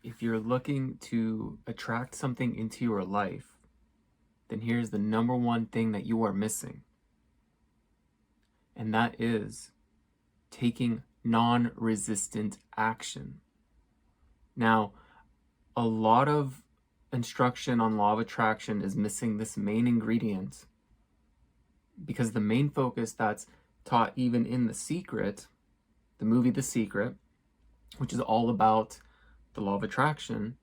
if you're looking to attract something into your life, then here's the number one thing that you are missing. And that is taking non-resistant action. Now, a lot of instruction on law of attraction is missing this main ingredient, because the main focus that's taught even in The Secret, the movie The Secret, which is all about the law of attraction,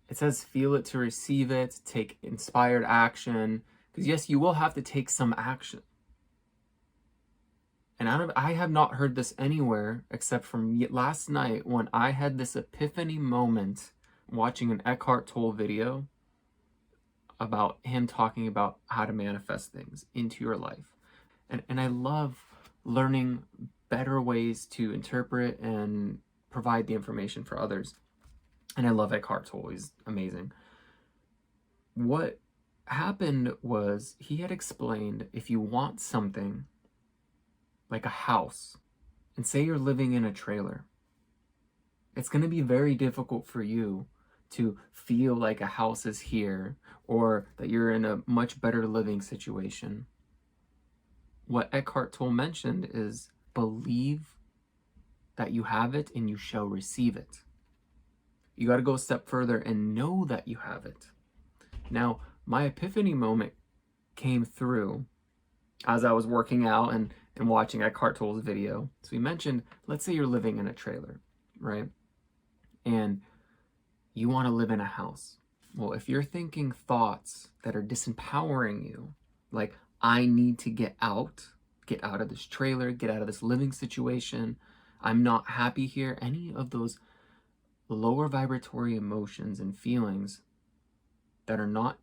it says feel it to receive it, take inspired action, because yes, you will have to take some action. And I have not heard this anywhere except from last night when I had this epiphany moment watching an Eckhart Tolle video about him talking about how to manifest things into your life. And I love learning better ways to interpret and provide the information for others. And I love Eckhart Tolle, he's amazing. What happened was he had explained if you want something like a house, and say you're living in a trailer, it's going to be very difficult for you to feel like a house is here or that you're in a much better living situation. What Eckhart Tolle mentioned is believe that you have it and you shall receive it. You got to go a step further and know that you have it. Now, my epiphany moment came through as I was working out and watching Eckhart Tolle's video. So he mentioned, let's say you're living in a trailer, right? And you want to live in a house. Well, if you're thinking thoughts that are disempowering you, like, I need to get out of this trailer, get out of this living situation, I'm not happy here, any of those lower vibratory emotions and feelings that are not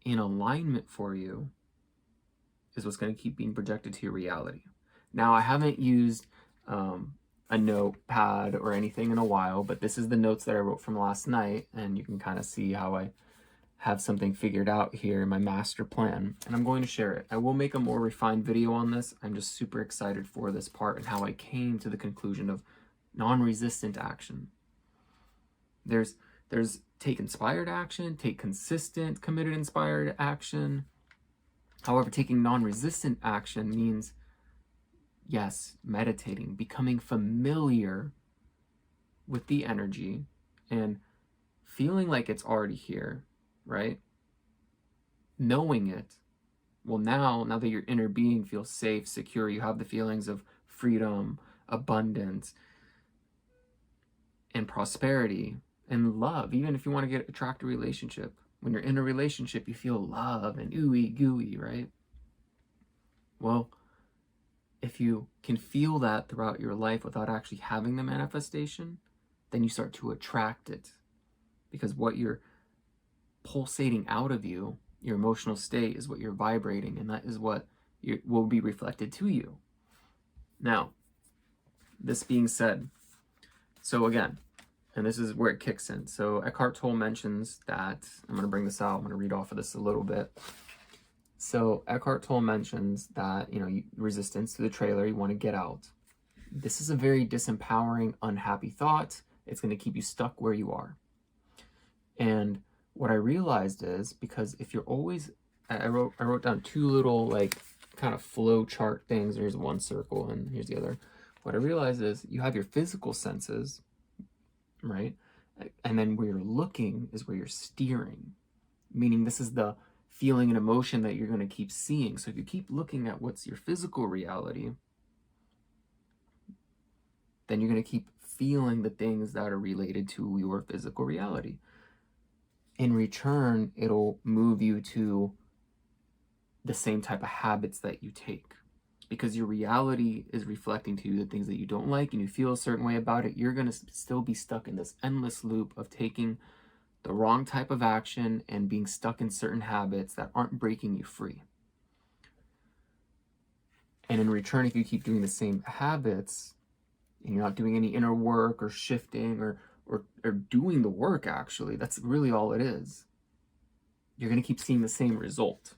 in alignment for you is what's going to keep being projected to your reality. Now, I haven't used a notepad or anything in a while, but this is the notes that I wrote from last night, and you can kind of see how I have something figured out here in my master plan, and I'm going to share it. I will make a more refined video on this. I'm just super excited for this part and how I came to the conclusion of non-resistant action. There's take inspired action, take consistent, committed, inspired action. However, taking non-resistant action means, yes, meditating, becoming familiar with the energy and feeling like it's already here, right? Knowing it. Well, now that your inner being feels safe, secure, you have the feelings of freedom, abundance, and prosperity, and love. Even if you want to attract a relationship, when you're in a relationship, you feel love and ooey gooey, right? Well, if you can feel that throughout your life without actually having the manifestation, then you start to attract it. Because what you're pulsating out of you, your emotional state, is what you're vibrating, and that is what will be reflected to you. Now, this being said, so again, and this is where it kicks in. So Eckhart Tolle mentions that, I'm going to bring this out, I'm going to read off of this a little bit. So Eckhart Tolle mentions that, resistance to the trailer, you want to get out. This is a very disempowering, unhappy thought. It's going to keep you stuck where you are. And what I realized is, because if you're always, I wrote down two little kind of flow chart things. Here's one circle and here's the other. What I realized is you have your physical senses, right? And then where you're looking is where you're steering, meaning this is the feeling and emotion that you're going to keep seeing. So if you keep looking at what's your physical reality, then you're going to keep feeling the things that are related to your physical reality. In return, it'll move you to the same type of habits that you take. Because your reality is reflecting to you the things that you don't like, and you feel a certain way about it, you're going to still be stuck in this endless loop of taking the wrong type of action and being stuck in certain habits that aren't breaking you free. And in return, if you keep doing the same habits and you're not doing any inner work or shifting or doing the work, actually, that's really all it is, you're going to keep seeing the same result.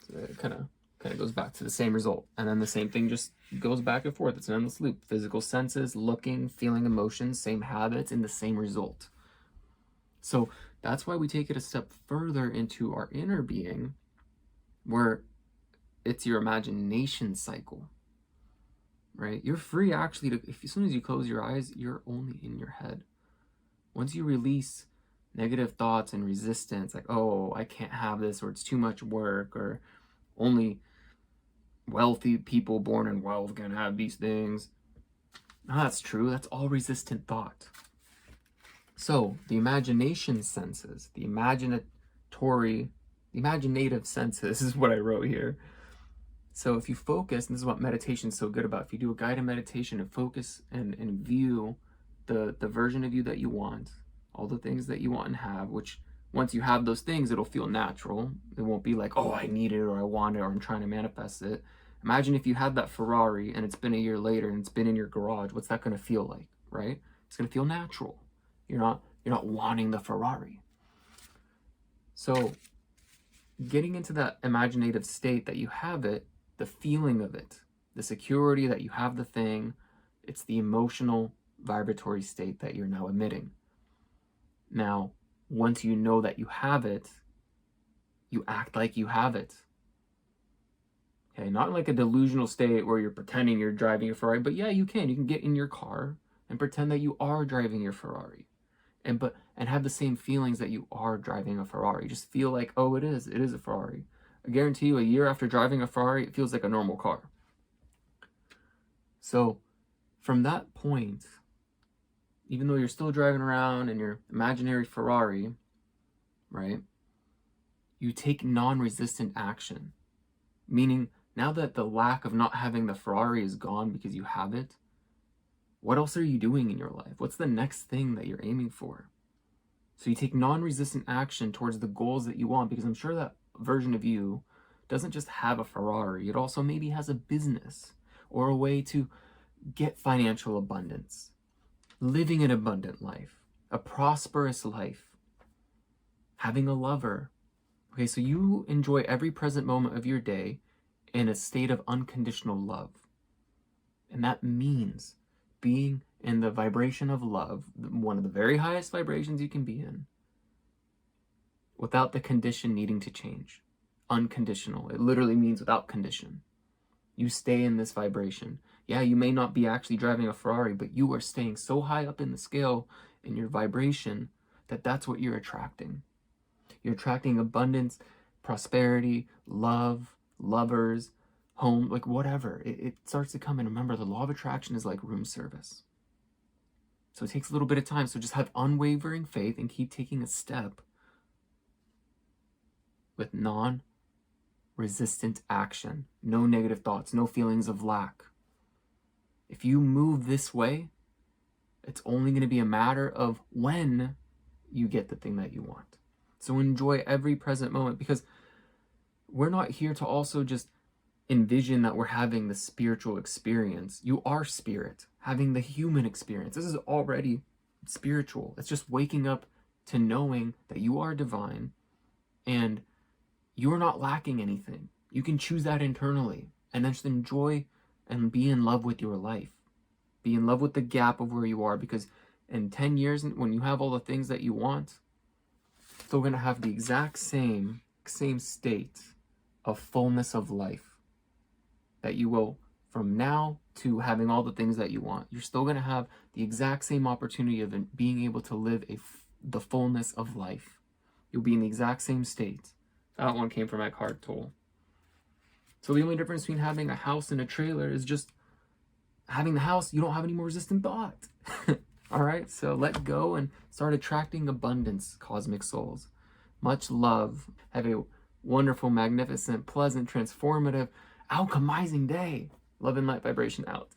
So it kind of goes back to the same result. And then the same thing just goes back and forth. It's an endless loop. Physical senses, looking, feeling emotions, same habits, and the same result. So that's why we take it a step further into our inner being, where it's your imagination cycle, right? You're free actually to, as soon as you close your eyes, you're only in your head. Once you release negative thoughts and resistance, like, oh, I can't have this, or it's too much work, or only wealthy people born in wealth can have these things. No, that's true. That's all resistant thought. So the imagination senses, the imaginative senses is what I wrote here. So if you focus, and this is what meditation is so good about, if you do a guided meditation and focus and view the version of you that you want, all the things that you want and have, which once you have those things, it'll feel natural. It won't be like, oh, I need it, or I want it, or I'm trying to manifest it. Imagine if you had that Ferrari and it's been a year later and it's been in your garage. What's that going to feel like, right? It's going to feel natural. You're not wanting the Ferrari. So getting into that imaginative state that you have it, the feeling of it, the security that you have the thing, it's the emotional vibratory state that you're now emitting. Now, once you know that you have it, you act like you have it. Okay, not like a delusional state where you're pretending you're driving a Ferrari, but yeah, you can get in your car and pretend that you are driving your Ferrari. And have the same feelings that you are driving a Ferrari. Just feel like, oh, it is a Ferrari. I guarantee you, a year after driving a Ferrari, it feels like a normal car. So from that point, even though you're still driving around in your imaginary Ferrari, right, you take non-resistant action. Meaning, now that the lack of not having the Ferrari is gone because you have it, what else are you doing in your life? What's the next thing that you're aiming for? So you take non-resistant action towards the goals that you want, because I'm sure that version of you doesn't just have a Ferrari. It also maybe has a business or a way to get financial abundance, living an abundant life, a prosperous life, having a lover. Okay, so you enjoy every present moment of your day in a state of unconditional love. And that means being in the vibration of love, one of the very highest vibrations you can be in, without the condition needing to change. Unconditional. It literally means without condition. You stay in this vibration. Yeah, you may not be actually driving a Ferrari, but you are staying so high up in the scale in your vibration that that's what you're attracting. You're attracting abundance, prosperity, love, lovers, home, like whatever. It starts to come in. Remember, the law of attraction is like room service. So it takes a little bit of time. So just have unwavering faith and keep taking a step with non-resistant action. No negative thoughts, no feelings of lack. If you move this way, it's only going to be a matter of when you get the thing that you want. So enjoy every present moment, because we're not here to also just envision that we're having the spiritual experience. You are spirit, having the human experience. This is already spiritual. It's just waking up to knowing that you are divine and you're not lacking anything. You can choose that internally and then just enjoy and be in love with your life. Be in love with the gap of where you are, because in 10 years, when you have all the things that you want, you're still going to have the exact same state of fullness of life that you will from now to having all the things that you want. You're still going to have the exact same opportunity of being able to live the fullness of life. You'll be in the exact same state. That one came from Eckhart Tolle. So the only difference between having a house and a trailer is just having the house, you don't have any more resistant thought. All right, so let go and start attracting abundance, cosmic souls. Much love. Have a wonderful, magnificent, pleasant, transformative, alchemizing day. Love and light vibration out.